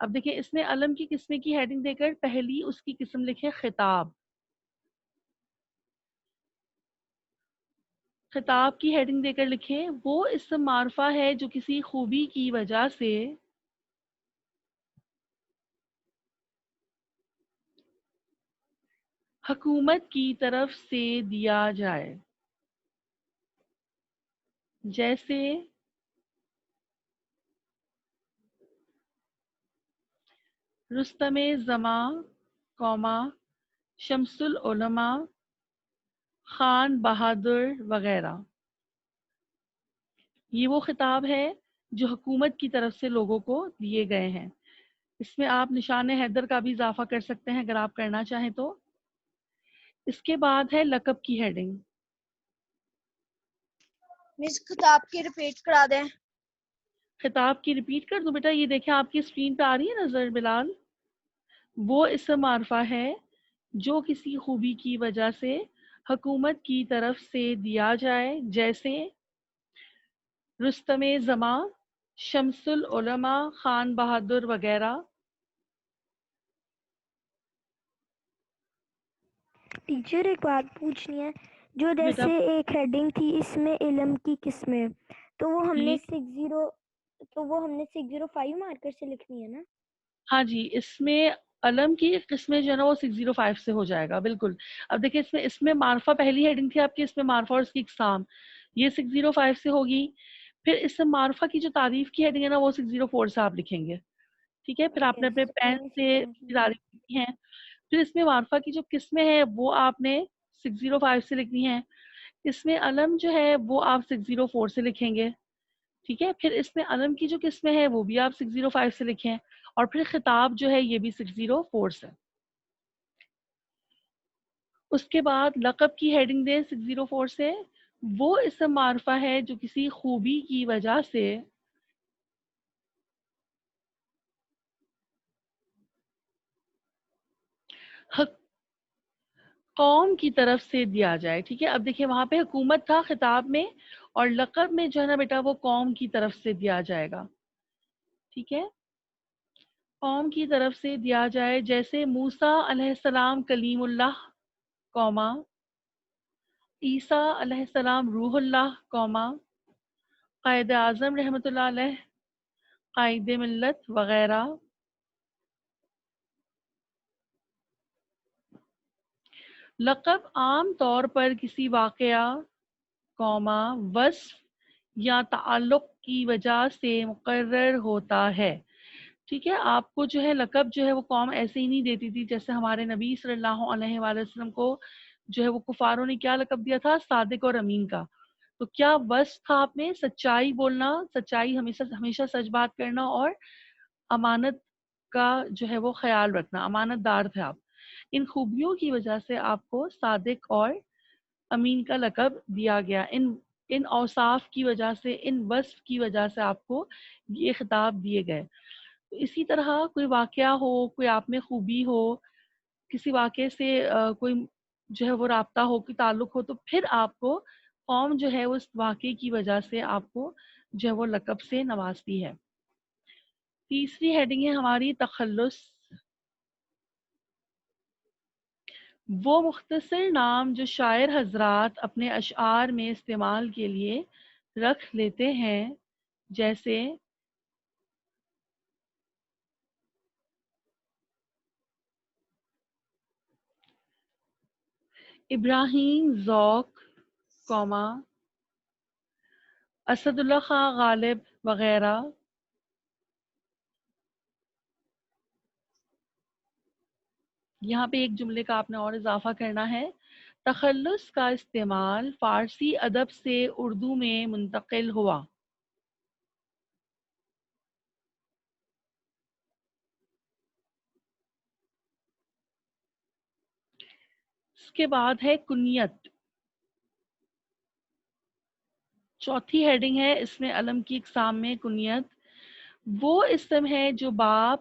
اب دیکھیں اس میں علم کی قسمیں کی ہیڈنگ دے کر پہلی اس کی قسم لکھیں خطاب. خطاب کی ہیڈنگ دے کر لکھیں وہ اسم معرفہ ہے جو کسی خوبی کی وجہ سے حکومت کی طرف سے دیا جائے، جیسے رستم زماں، شمس العلماء، خان بہادر وغیرہ. یہ وہ خطاب ہے جو حکومت کی طرف سے لوگوں کو دیے گئے ہیں. اس میں آپ نشان حیدر کا بھی اضافہ کر سکتے ہیں اگر آپ کرنا چاہیں تو. اس کے بعد ہے لقب کی ہیڈنگ. مس خطاب کی ریپیٹ کرا دیں. خطاب کی ریپیٹ کر دوں بیٹا؟ یہ دیکھیں آپ کی اسکرین پہ آ رہی ہے نظر بلال. وہ اسم معرفہ ہے جو کسی خوبی کی وجہ سے حکومت کی طرف سے دیا جائے، جیسے رستم زماں، شمس العلماء، خان بہادر وغیرہ. ٹیچر ایک بات پوچھنی ہے، جو بیٹا جیسے ایک ہیڈنگ تھی اس میں علم کی قسمیں، تو وہ ہم جی نے 605 مارکر سے لکھنی ہے نا؟ ہاں جی، اس میں علم کی قسمیں جو ہے نا وہ 605 سے ہو جائے گا بالکل. اب دیکھیں اس میں معرفہ پہلی ہیڈنگ تھی آپ کی، اس میں معرفہ اور اس کی اقسام، یہ 605 سے ہوگی. پھر اس میں معرفہ کی جو تعریف کی ہیڈنگ ہے نا وہ 604 سے آپ لکھیں گے. ٹھیک ہے، پھر آپ نے اپنے پین سے اس کی تعریف لکھنی ہے. پھر اس میں معرفہ کی جو قسمیں ہیں وہ آپ نے 605 سے لکھنی ہے. اس میں علم جو ہے وہ آپ 604 سے لکھیں گے. ٹھیک ہے، پھر اس میں علم کی جو قسمیں ہیں وہ بھی آپ 605 سے لکھیں، اور پھر خطاب جو ہے یہ بھی 604 سے. اس کے بعد لقب کی ہیڈنگ دیں 604 سے. وہ اسم معرفہ ہے جو کسی خوبی کی وجہ سے قوم کی طرف سے دیا جائے. ٹھیک ہے، اب دیکھیں وہاں پہ حکومت تھا خطاب میں، اور لقب میں جو ہے نا بیٹا وہ قوم کی طرف سے دیا جائے گا. ٹھیک ہے، قوم کی طرف سے دیا جائے، جیسے موسیٰ علیہ السلام کلیم اللہ، عیسیٰ علیہ السلام روح اللہ، قائد اعظم رحمۃ اللہ علیہ قائد ملت وغیرہ. لقب عام طور پر کسی واقعہ، وصف یا تعلق کی وجہ سے مقرر ہوتا ہے. ٹھیک ہے، آپ کو جو ہے لقب جو ہے وہ قوم ایسے ہی نہیں دیتی تھی. جیسے ہمارے نبی صلی اللہ علیہ وآلہ وسلم کو جو ہے وہ کفاروں نے کیا لقب دیا تھا؟ صادق اور امین کا. تو کیا وصف تھا آپ میں؟ سچائی بولنا، سچائی ہمیشہ سچ بات کرنا، اور امانت کا جو ہے وہ خیال رکھنا، امانت دار تھے آپ. ان خوبیوں کی وجہ سے آپ کو صادق اور امین کا لقب دیا گیا. ان اوصاف کی وجہ سے، ان وصف کی وجہ سے آپ کو یہ خطاب دیے گئے. اسی طرح کوئی واقعہ ہو، کوئی آپ میں خوبی ہو، کسی واقعے سے کوئی جو ہے وہ رابطہ ہو، کوئی تعلق ہو، تو پھر آپ کو قوم جو ہے وہ اس واقعے کی وجہ سے آپ کو جو ہے وہ لقب سے نوازتی ہے. تیسری ہیڈنگ ہے ہماری تخلص. وہ مختصر نام جو شاعر حضرات اپنے اشعار میں استعمال کے لیے رکھ لیتے ہیں، جیسے ابراہیم ذوق، اسد اللہ خان غالب وغیرہ. یہاں پہ ایک جملے کا آپ نے اور اضافہ کرنا ہے. تخلص کا استعمال فارسی ادب سے اردو میں منتقل ہوا. اس کے بعد ہے کنیت. چوتھی ہیڈنگ ہے اس میں علم کی اقسام میں کنیت. وہ اسم ہے جو باپ،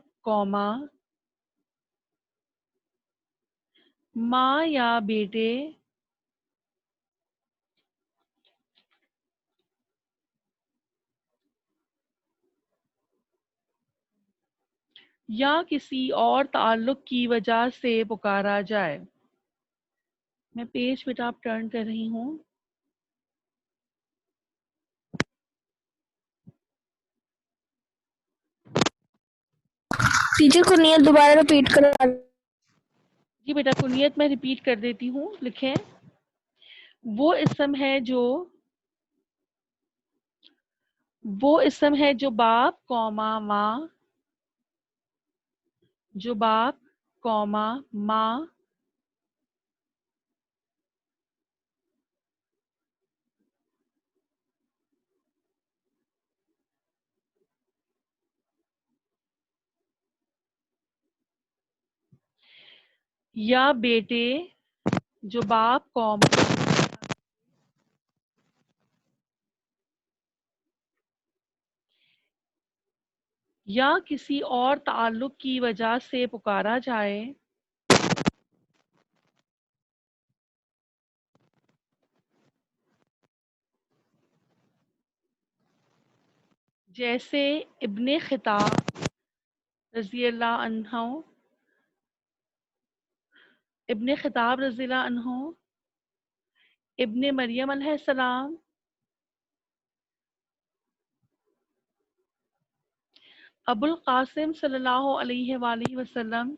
ماں یا بیٹے، یا کسی اور تعلق کی وجہ سے پکارا جائے. میں پیج بیٹا آپ ٹرن کر رہی ہوں. ٹیچر کو نیت دوبارہ رپیٹ کرا. جی بیٹا کنیت میں ریپیٹ کر دیتی ہوں. لکھیں وہ اسم ہے جو باپ قوما ماں، جو باپ قوما ماں یا بیٹے، جو باپ قوما یا کسی اور تعلق کی وجہ سے پکارا جائے، جیسے ابن خطاب رضی اللہ عنہ، ابن مریم علیہ السلام، ابو القاسم صلی اللہ علیہ وآلہ وسلم،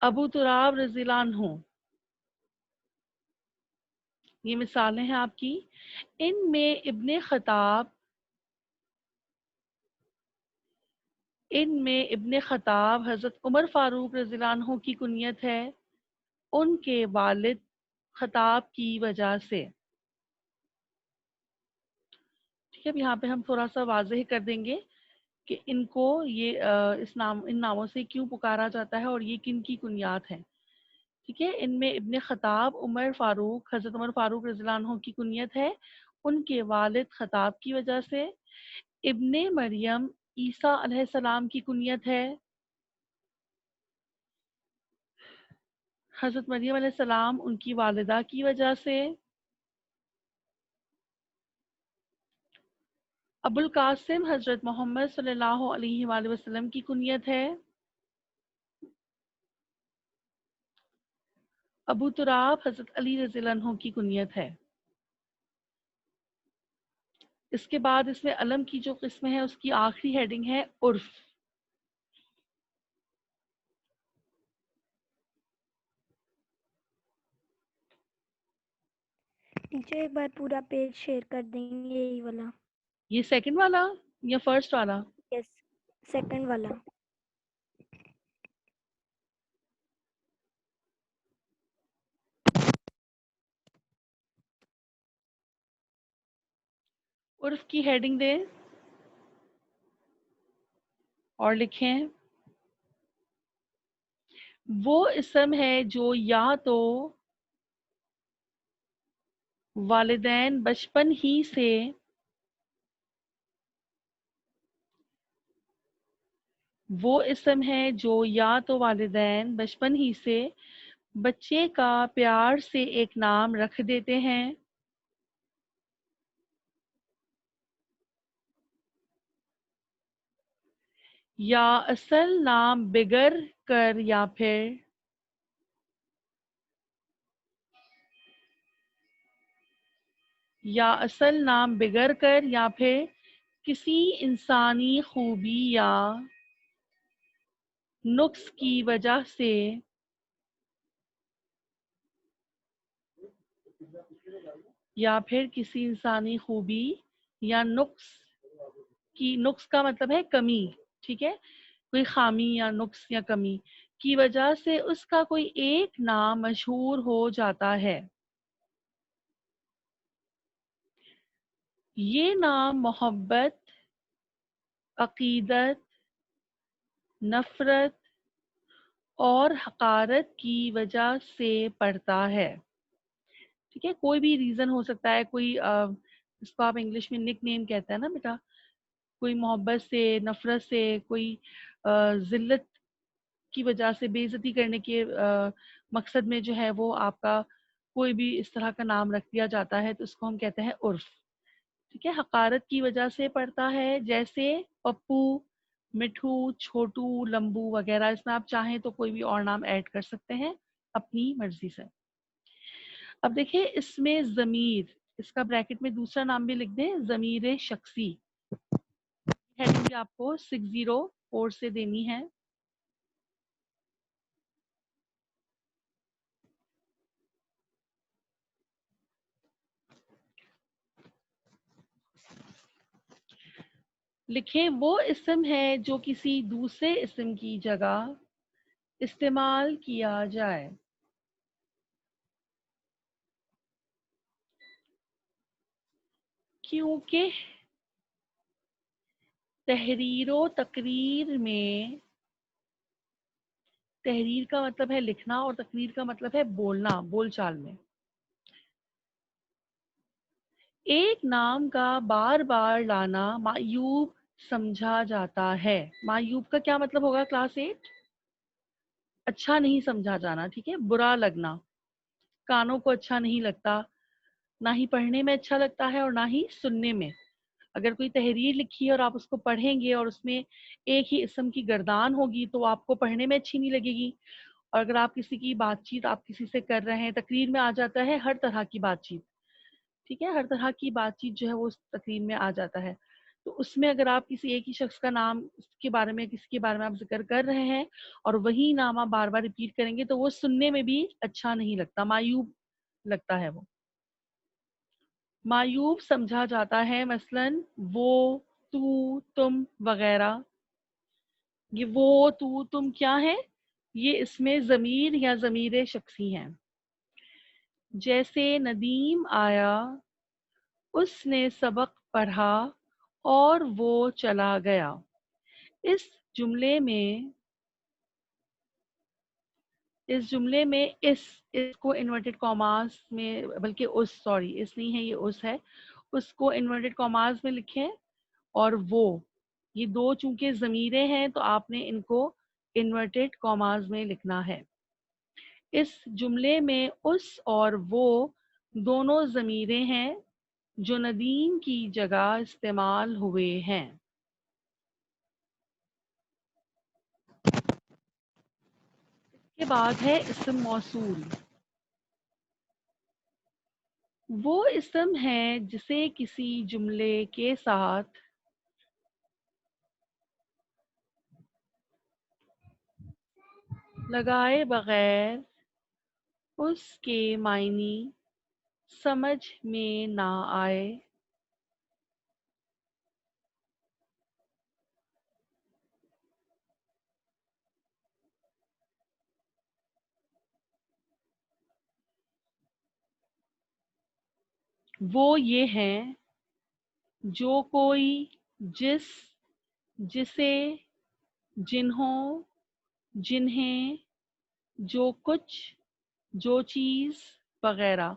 ابو تراب رضی اللہ عنہ. یہ مثالیں ہیں آپ کی. ان میں ابن خطاب حضرت عمر فاروق رضی اللہ عنہ کی کنیت ہے ان کے والد خطاب کی وجہ سے. ٹھیک ہے، اب یہاں پہ ہم تھوڑا سا واضح کر دیں گے کہ ان کو ان ناموں سے کیوں پکارا جاتا ہے اور یہ کن کی کنیات ہیں. ٹھیک ہے، ان میں ابن خطاب حضرت عمر فاروق رضی اللہ عنہ کی کنیت ہے ان کے والد خطاب کی وجہ سے. ابن مریم عیسیٰ علیہ السلام کی کنیت ہے حضرت مریم علیہ السلام ان کی والدہ کی وجہ سے. ابو القاسم حضرت محمد صلی اللہ علیہ وآلہ وسلم کی کنیت ہے. ابو تراب حضرت علی رضی اللہ عنہ کی کنیت ہے. اس کے بعد اس میں علم کی جو قسم ہے اس کی آخری ہیڈنگ ہے عرف. ٹیچر ایک بار پورا پیج شیئر کر دیں گے یہی والا. یہ سیکنڈ والا یا فرسٹ والا؟ یس، سیکنڈ والا. عرف کی ہیڈنگ دیں اور لکھیں وہ اسم ہے جو یا تو والدین بچپن ہی سے بچے کا پیار سے ایک نام رکھ دیتے ہیں یا اصل نام بگڑ کر یا پھر کسی انسانی خوبی یا نقص کی وجہ سے نقص کا مطلب ہے کمی. ٹھیک ہے، کوئی خامی یا نقص یا کمی کی وجہ سے اس کا کوئی ایک نام مشہور ہو جاتا ہے. یہ نام محبت، عقیدت، نفرت اور حقارت کی وجہ سے پڑتا ہے. ٹھیک ہے، کوئی بھی ریزن ہو سکتا ہے. کوئی اس کو آپ انگلش میں نک نیم کہتے ہیں نا بیٹا. کوئی محبت سے، نفرت سے، کوئی ذلت کی وجہ سے، بے عزتی کرنے کے مقصد میں جو ہے وہ آپ کا کوئی بھی اس طرح کا نام رکھ دیا جاتا ہے تو اس کو ہم کہتے ہیں عرف. ٹھیک ہے، حقارت کی وجہ سے پڑھتا ہے، جیسے پپو، مٹھو، چھوٹو، لمبو وغیرہ. اس میں آپ چاہیں تو کوئی بھی اور نام ایڈ کر سکتے ہیں اپنی مرضی سے. اب دیکھیں اس میں ضمیر، اس کا بریکٹ میں دوسرا نام بھی لکھ دیں، ضمیر شخصی. ہیڈنگ بھی آپ کو 604 سے دینی ہے. لکھیں وہ اسم ہے جو کسی دوسرے اسم کی جگہ استعمال کیا جائے. کیونکہ تحریر و تقریر میں، تحریر کا مطلب ہے لکھنا اور تقریر کا مطلب ہے بولنا، بول چال میں، ایک نام کا بار بار لانا معیوب سمجھا جاتا ہے. معیوب کا کیا مطلب ہوگا کلاس 8؟ اچھا نہیں سمجھا جانا. ٹھیک ہے، برا لگنا، کانوں کو اچھا نہیں لگتا، نہ ہی پڑھنے میں اچھا لگتا ہے اور نہ ہی سننے میں. اگر کوئی تحریر لکھی ہے اور آپ اس کو پڑھیں گے اور اس میں ایک ہی اسم کی گردان ہوگی تو آپ کو پڑھنے میں اچھی نہیں لگے گی. اور اگر آپ کسی کی بات چیت آپ کسی سے کر رہے ہیں، تقریر میں آ جاتا ہے ہر طرح کی بات چیت. ٹھیک ہے، ہر طرح کی بات چیت جو ہے وہ اس تقریر میں آ جاتا ہے. تو اس میں اگر آپ کسی ایک ہی شخص کا نام، اس کے بارے میں، کسی کے بارے میں آپ ذکر کر رہے ہیں اور وہی نام آپ بار بار ریپیٹ کریں گے تو وہ سننے میں بھی اچھا نہیں لگتا، معیوب لگتا ہے. وہ معیوب سمجھا جاتا ہے. مثلاً وہ، تو، تم وغیرہ. یہ وہ، تو، تم کیا ہے؟ یہ اس میں ضمیر یا ضمیر شخصی ہیں. جیسے ندیم آیا، اس نے سبق پڑھا اور وہ چلا گیا. اس جملے میں اس کو انورٹڈ کاماز میں، بلکہ اس نہیں ہے، یہ اس ہے، اس کو انورٹڈ کاماز میں لکھیں. اور وہ، یہ دو چونکہ ضمیریں ہیں تو آپ نے ان کو انورٹڈ کاماز میں لکھنا ہے. اس جملے میں اس اور وہ دونوں ضمیریں ہیں جو ندیم کی جگہ استعمال ہوئے ہیں. اس کے بعد ہے اسم موصول. وہ اسم ہے جسے کسی جملے کے ساتھ لگائے بغیر اس کے معنی سمجھ میں نہ آئے، وہ یہ ہیں جو کوئی، جس، جسے، جنہوں، جنہیں، جو کچھ، جو چیز وغیرہ.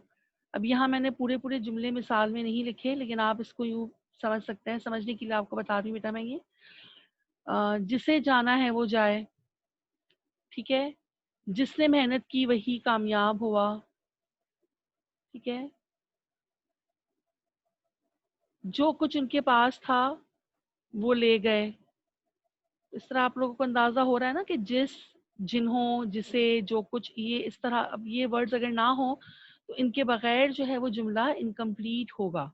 اب یہاں میں نے پورے جملے مثال میں نہیں لکھے، لیکن آپ اس کو یوں سمجھ سکتے ہیں. سمجھنے کے لیے آپ کو بتا رہی ہوں بیٹا میں، یہ جسے جانا ہے وہ جائے. ٹھیک ہے، جس نے محنت کی وہی کامیاب ہوا. ٹھیک ہے، جو کچھ ان کے پاس تھا وہ لے گئے. اس طرح آپ لوگوں کو اندازہ ہو رہا ہے نا کہ جس، جنہوں، جسے، جو کچھ، یہ اس طرح. اب یہ ورڈز اگر نہ ہوں تو ان کے بغیر جو ہے وہ جملہ انکمپلیٹ ہوگا.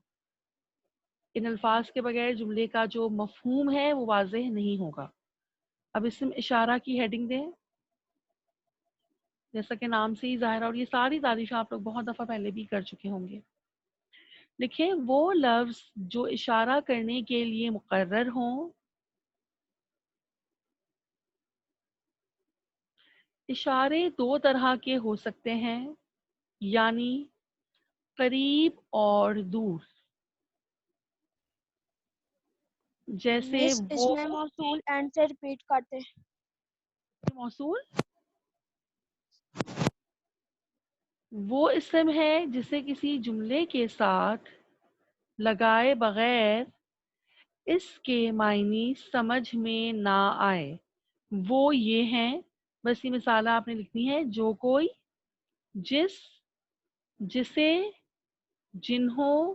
ان الفاظ کے بغیر جملے کا جو مفہوم ہے وہ واضح نہیں ہوگا. اب اسم اشارہ کی ہیڈنگ دیں. جیسا کہ نام سے ہی ظاہر ہے، اور یہ ساری تعریفیں آپ لوگ بہت دفعہ پہلے بھی کر چکے ہوں گے. لکھیں وہ لفظ جو اشارہ کرنے کے لیے مقرر ہوں. اشارے دو طرح کے ہو سکتے ہیں، یعنی قریب اور دور. جیسے مس اس وہ میں موصول اینڈ سے ریپیٹ کرتے. موصول وہ اسم ہے جسے کسی جملے کے ساتھ لگائے بغیر اس کے معنی سمجھ میں نہ آئے. وہ یہ ہیں، بس یہ مثال آپ نے لکھنی ہے، جو کوئی، جس، جسے، جنہوں،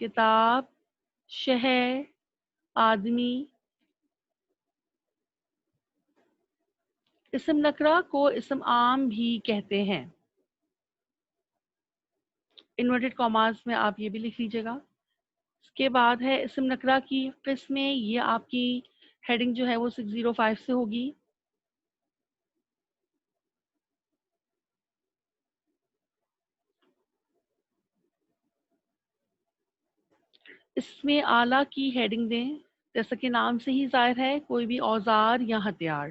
کتاب, شہر, آدمی. اسم نکرہ کو اسم عام بھی کہتے ہیں. انورٹڈ کاماز میں آپ یہ بھی لکھ لیجیے گا. اس کے بعد ہے اسم نکرہ کی قسمیں. یہ آپ کی ہیڈنگ جو ہے وہ 605 سے ہوگی. اسم اعلیٰ کی ہیڈنگ دیں. جیسا کہ نام سے ہی ظاہر ہے کوئی بھی اوزار یا ہتھیار.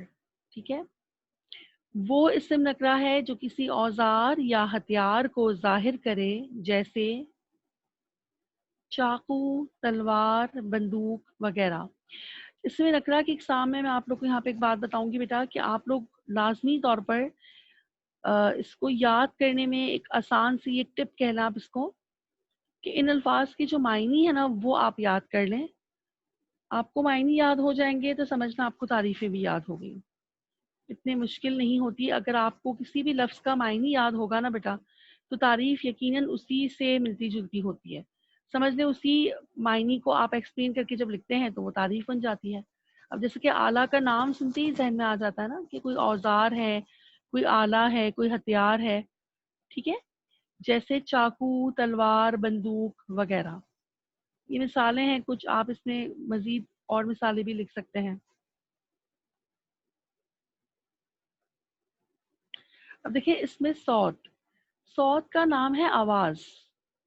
ٹھیک ہے. وہ اسم نکرہ ہے جو کسی اوزار یا ہتھیار کو ظاہر کرے جیسے چاقو, تلوار, بندوق وغیرہ. اسم نکرہ کی اقسام میں آپ لوگ کو یہاں پہ ایک بات بتاؤں گی بیٹا کہ آپ لوگ لازمی طور پر اس کو یاد کرنے میں ایک آسان سی ایک ٹپ کہنا آپ اس کو کہ ان الفاظ کے جو معنی ہے نا وہ آپ یاد کر لیں. آپ کو معنی یاد ہو جائیں گے تو سمجھنا آپ کو تعریفیں بھی یاد ہو گئی. اتنے مشکل نہیں ہوتی. اگر آپ کو کسی بھی لفظ کا معنی یاد ہوگا نا بیٹا تو تعریف یقیناً اسی سے ملتی جلتی ہوتی ہے. سمجھ لیں اسی معنی کو آپ ایکسپلین کر کے جب لکھتے ہیں تو وہ تعریف بن جاتی ہے. اب جیسے کہ آلہ کا نام سنتے ہی ذہن میں آ جاتا ہے نا کہ کوئی اوزار ہے, کوئی آلہ ہے, کوئی ہتھیار ہے. ٹھیک ہے. جیسے چاقو, تلوار, بندوق وغیرہ. یہ مثالیں ہیں کچھ. آپ اس میں مزید اور مثالیں بھی لکھ سکتے ہیں. اب دیکھیں اس میں صوت. صوت کا نام ہے آواز.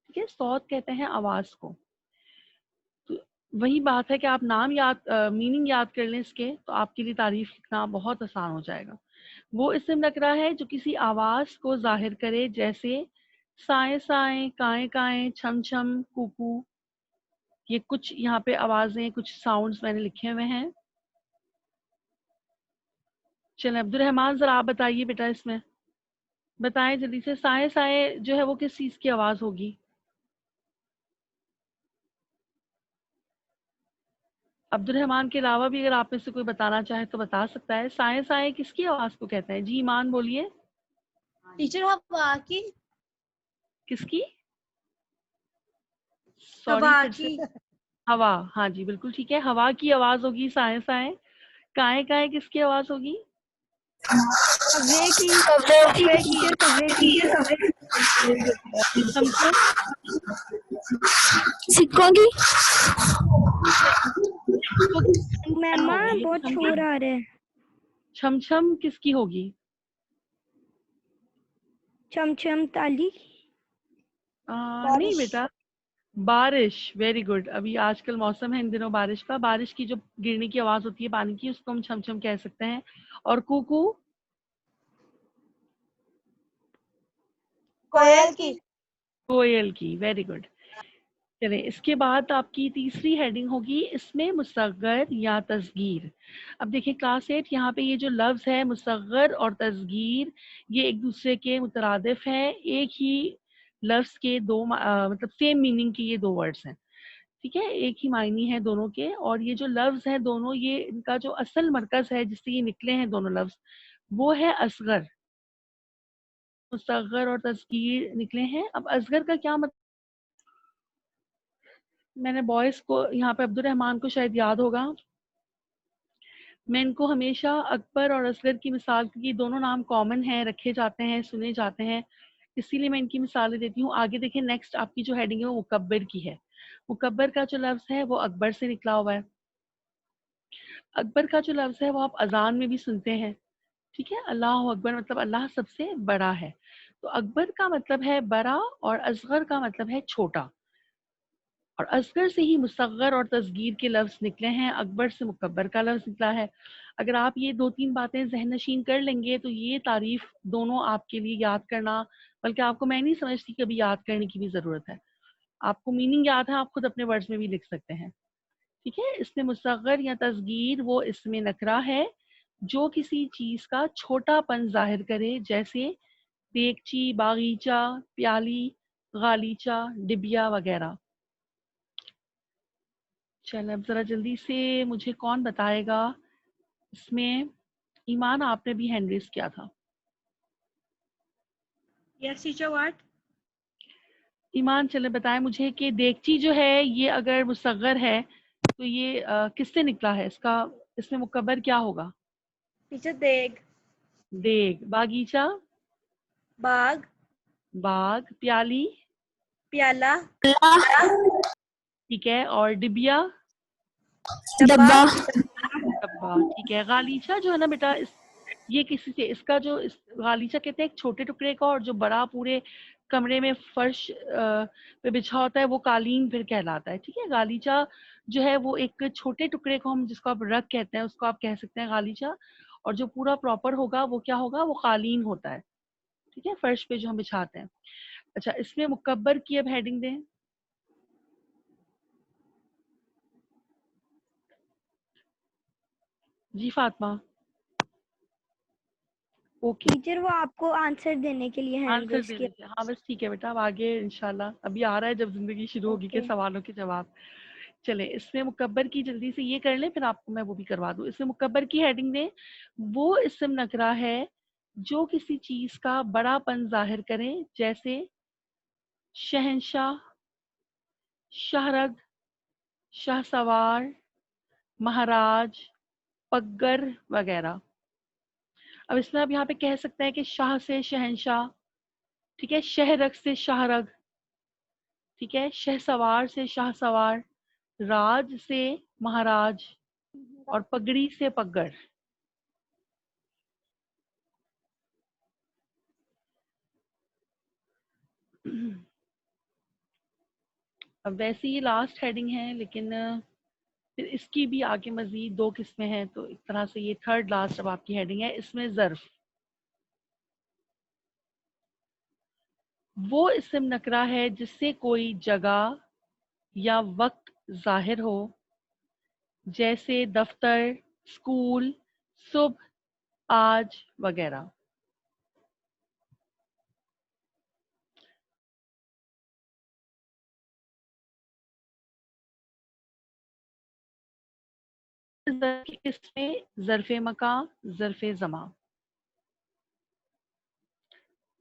ٹھیک ہے. صوت کہتے ہیں آواز کو. تو وہی بات ہے کہ آپ نام یاد میننگ یاد کر لیں اس کے تو آپ کے لیے تعریف لکھنا بہت آسان ہو جائے گا. وہ اسم نکرہ ہے جو کسی آواز کو ظاہر کرے جیسے سائیں سائیں, کائیں کائیں, چھم چھم, کوکو. یہ کچھ یہاں پہ آوازیں, کچھ ساؤنڈز میں نے لکھے ہوئے ہیں. چلیں عبد الرحمان ذرا آپ بتائیے بیٹا اس میں بتائیں جلدی سے. سائیں سائیں جو ہے وہ کس چیز کی آواز ہوگی؟ عبد الرحمان کے علاوہ بھی اگر آپ میں سے کوئی بتانا چاہے تو بتا سکتا ہے. سائیں سائیں کس کی آواز کو کہتے ہیں؟ جی ایمان بولیے. ٹیچر ہوا کی. کس کی؟ سوری ہوا پھر سے. کی. ہوا. ہاں جی بالکل ٹھیک ہے. ہوا کی آواز ہوگی سائیں سائیں. کائیں کائیں کس کی آواز ہوگی؟ کوے کی. ٹیچر کوے کی. چھم چھم. سکوں کی. مما ہوگی بہت چھم شور چھم. آ رہا ہے. چھم چھم کس کی ہوگی؟ چم چم تالی. نہیں بارش. بیٹا. بارش. Very good. ابھی آج کل موسم ہے ان دنوں بارش کا. بارش کی جو گرنے کی آواز ہوتی ہے پانی کی اس کو ہم چھم چھم کہہ سکتے ہیں. اور کوکو؟ کوئل کی. کوئل کی. Very good. چلیں اس کے بعد آپ کی تیسری ہیڈنگ ہوگی اس میں مصغر یا تصغیر. اب دیکھیں کلاس 8 یہاں پہ یہ جو لفظ ہے مصغر اور تصغیر یہ ایک دوسرے کے مترادف ہیں. ایک ہی لفظ کے دو مطلب سیم میننگ کے یہ دو ورڈز ہیں. ٹھیک ہے. ایک ہی معنی ہے دونوں کے. اور یہ جو لفظ ہیں دونوں یہ ان کا جو اصل مرکز ہے جس سے یہ نکلے ہیں دونوں لفظ وہ ہے اصغر. مصغر اور تصغیر نکلے ہیں. اب اصغر کا کیا مطلب؟ میں نے بوائز کو یہاں پہ عبد الرحمان کو شاید یاد ہوگا. میں ان کو ہمیشہ اکبر اور اصغر کی مثال کی دونوں نام کامن ہیں رکھے جاتے ہیں سنے جاتے ہیں اسی لیے میں ان کی مثالیں دیتی ہوں. آگے دیکھیں نیکسٹ آپ کی جو ہیڈنگ ہے وہ مکبر کی ہے. مکبر کا جو لفظ ہے وہ اکبر سے نکلا ہوا ہے. اکبر کا جو لفظ ہے وہ آپ اذان میں بھی سنتے ہیں. ٹھیک ہے. اللہ اکبر مطلب اللہ سب سے بڑا ہے. تو اکبر کا مطلب ہے بڑا اور اصغر کا مطلب ہے چھوٹا. اور اصغر سے ہی مصغر اور تصغیر کے لفظ نکلے ہیں. اکبر سے مکبر کا لفظ نکلا ہے. اگر آپ یہ دو تین باتیں ذہن نشین کر لیں گے تو یہ تعریف دونوں آپ کے لیے یاد کرنا بلکہ آپ کو میں نہیں سمجھتی کہ ابھی یاد کرنے کی بھی ضرورت ہے. آپ کو میننگ یاد ہے آپ خود اپنے ورڈز میں بھی لکھ سکتے ہیں. ٹھیک ہے. اس میں مصغر یا تصغیر وہ اسم نکرہ ہے جو کسی چیز کا چھوٹا پن ظاہر کرے جیسے دیگچی, باغیچہ, پیالی, غالیچہ, ڈبیا وغیرہ. چلیں اب ذرا جلدی سے مجھے کون بتائے گا اس میں ایمان آپ نے بھی ہینڈ ریز کیا تھا. یس ٹیچر واٹ. ایمان چلے بتائیں مجھے کہ دیگچی جو ہے یہ اگر مصغر ہے تو یہ کس سے نکلا ہے؟ اس میں مکبر کیا ہوگا؟ ٹیچر دیگ. دیگ. باغیچہ باغ. باغ. پیالی پیالہ. ٹھیک ہے. اور ڈبیا ڈبہ. ڈبہ. ٹھیک ہے. غالیچہ جو ہے نا بیٹا یہ کسی سے اس کا جو غالیچہ کہتے ہیں ایک چھوٹے ٹکڑے کا، اور جو بڑا پورے کمرے میں فرش پہ بچھا ہوتا ہے وہ قالین پھر کہلاتا ہے. ٹھیک ہے. غالیچہ جو ہے وہ ایک چھوٹے ٹکڑے کو ہم جس کو آپ رگ کہتے ہیں اس کو آپ کہہ سکتے ہیں غالیچہ، اور جو پورا پراپر ہوگا وہ کیا ہوگا؟ وہ قالین ہوتا ہے. ٹھیک ہے. فرش پہ جو ہم بچھاتے ہیں. اچھا اس میں مکبر کی اب ہیڈنگ دیں. جی فاطمہ. اوکے. ٹیچر وہ آپ کو آنسر دینے کے لیے ہینڈ آنسر ریز دے کیا. دیتے. ہاں بس ٹھیک ہے بیٹا. اب آگے انشاءاللہ ابھی آ رہا ہے جب زندگی شروع ہوگی کے سوالوں کے جواب. چلے اس میں مکبر کی جلدی سے یہ کر لیں پھر آپ کو میں وہ بھی کروا دوں. اس میں مکبر کی ہیڈنگ دیں. وہ اسم نکرہ ہے جو کسی چیز کا بڑا پن ظاہر کرے جیسے شہنشاہ، شہرگ، شاہ سوار، مہاراج، پگگر وغیرہ. اب اس میں اب یہاں پہ کہہ سکتے ہیں کہ شاہ سے شہنشاہ، ٹھیک ہے، شہرگ سے شاہرگ، ٹھیک ہے، شہ سوار سے شاہ سوار، راج سے مہاراج، اور پگڑی سے پگڑ. اب ویسے یہ لاسٹ ہیڈنگ ہے لیکن پھر اس کی بھی آگے مزید 2 قسمیں ہیں تو ایک طرح سے یہ تھرڈ لاسٹ اب آپ کی ہیڈنگ ہے. اس میں ظرف. وہ اسم نکرہ ہے جس سے کوئی جگہ یا وقت ظاہر ہو جیسے دفتر، اسکول، صبح، آج وغیرہ. ظرف کی قسمیں ظرف مکان، ظرف زمان.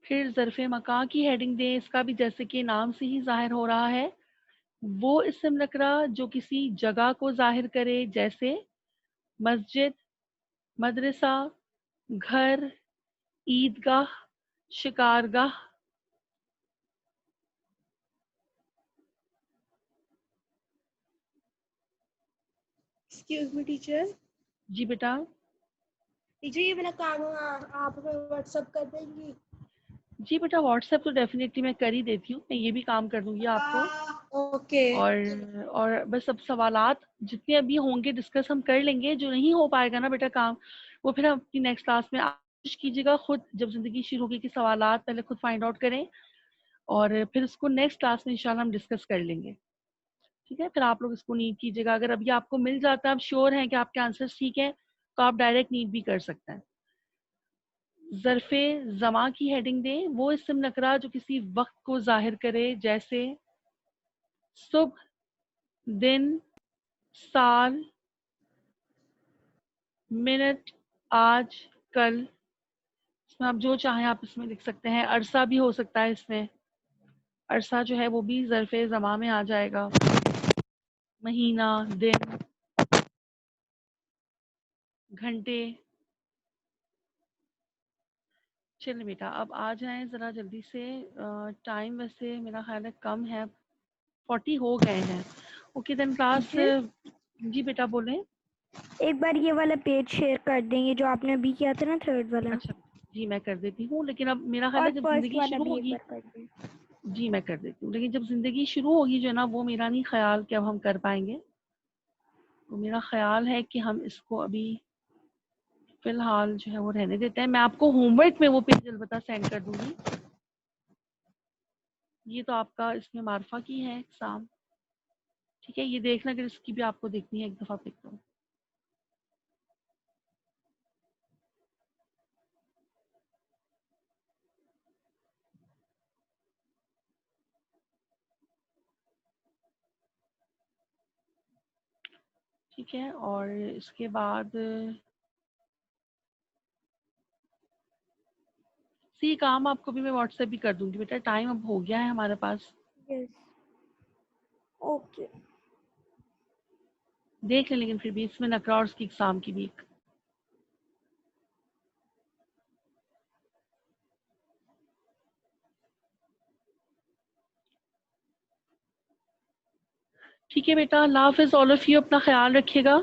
پھر ظرف مکان کی ہیڈنگ دیں. اس کا بھی جیسے کہ نام سے ہی ظاہر ہو رہا ہے وہ اسم نکرہ جو کسی جگہ کو ظاہر کرے جیسے مسجد، مدرسہ، گھر، عیدگاہ، شکارگاہ. Excuse me teacher. جی بیٹا. ٹیچر یہ میرا کام آپ واٹس ایپ کر دیں گی؟ جی بیٹا واٹس ایپ تو ڈیفینیٹلی میں کر ہی دیتی ہوں. میں یہ بھی کام کر دوں گی آپ کو. اوکے. اور بس اب سوالات جتنے ابھی ہوں گے ڈسکس ہم کر لیں گے. جو نہیں ہو پائے گا نا بیٹا کام وہ پھر ہم اپنی نیکسٹ کلاس میں کوشش کیجیے گا خود جب زندگی شروع ہوگی کہ سوالات پہلے خود فائنڈ آؤٹ کریں اور پھر اس کو نیکسٹ کلاس میں انشاءاللہ ہم ڈسکس کر لیں گے. ٹھیک ہے. پھر آپ لوگ اس کو نیٹ کیجیے گا. اگر ابھی آپ کو مل جاتا ہے آپ شیور ہیں کہ آپ کے آنسر ٹھیک ہیں تو آپ ڈائریکٹ نیٹ بھی کر سکتے ہیں. ظرف زمان کی ہیڈنگ دیں. وہ اسم نکرہ جو کسی وقت کو ظاہر کرے جیسے صبح، دن، سال، منٹ، آج، کل. اس میں آپ جو چاہیں آپ اس میں لکھ سکتے ہیں. عرصہ بھی ہو سکتا ہے. اس میں عرصہ جو ہے وہ بھی ظرف زمان میں آ جائے گا. مہینہ، دن، گھنٹے. چلیں بیٹا اب آ جائیں ذرا جلدی سے. ٹائم ویسے میرا خیال ہے کم ہے. 40 ہو گئے ہیں. Okay then class. جی بیٹا بولیں. ایک بار یہ والا پیج شیئر کر دیں گے جو آپ نے ابھی کیا تھا نا تھرڈ والا. اچھا جی میں کر دیتی ہوں لیکن اب میرا خیال اور ہے جب فرسٹ زندگی والا شروع بھی ایک ہوگی. بار کر دیں. جی میں کر دیتی ہوں لیکن جب زندگی شروع ہوگی جو ہے نا وہ میرا نہیں خیال کہ اب ہم کر پائیں گے. تو میرا خیال ہے کہ ہم اس کو ابھی فی الحال جو ہے وہ رہنے دیتے ہیں. میں آپ کو ہوم ورک میں وہ پیج البتہ سینڈ کر دوں گی. یہ تو آپ کا اس میں معرفہ کی ہے اقسام. ٹھیک ہے. یہ دیکھنا اگر اس کی بھی آپ کو دیکھنی ہے ایک دفعہ پک دو. ٹھیک ہے. اور اس کے بعد کام آپ کو بھی میں واٹس ایپ بھی کر دوں گی بیٹا. ٹائم اب ہو گیا ہے ہمارے پاس. Yes okay. دیکھ لیں لیکن پھر بھی اس میں نقرہ اور اس کی اقسام کی بھی. ٹھیک ہے بیٹا, اللہ حافظ. آل آف یو اپنا خیال رکھیے گا.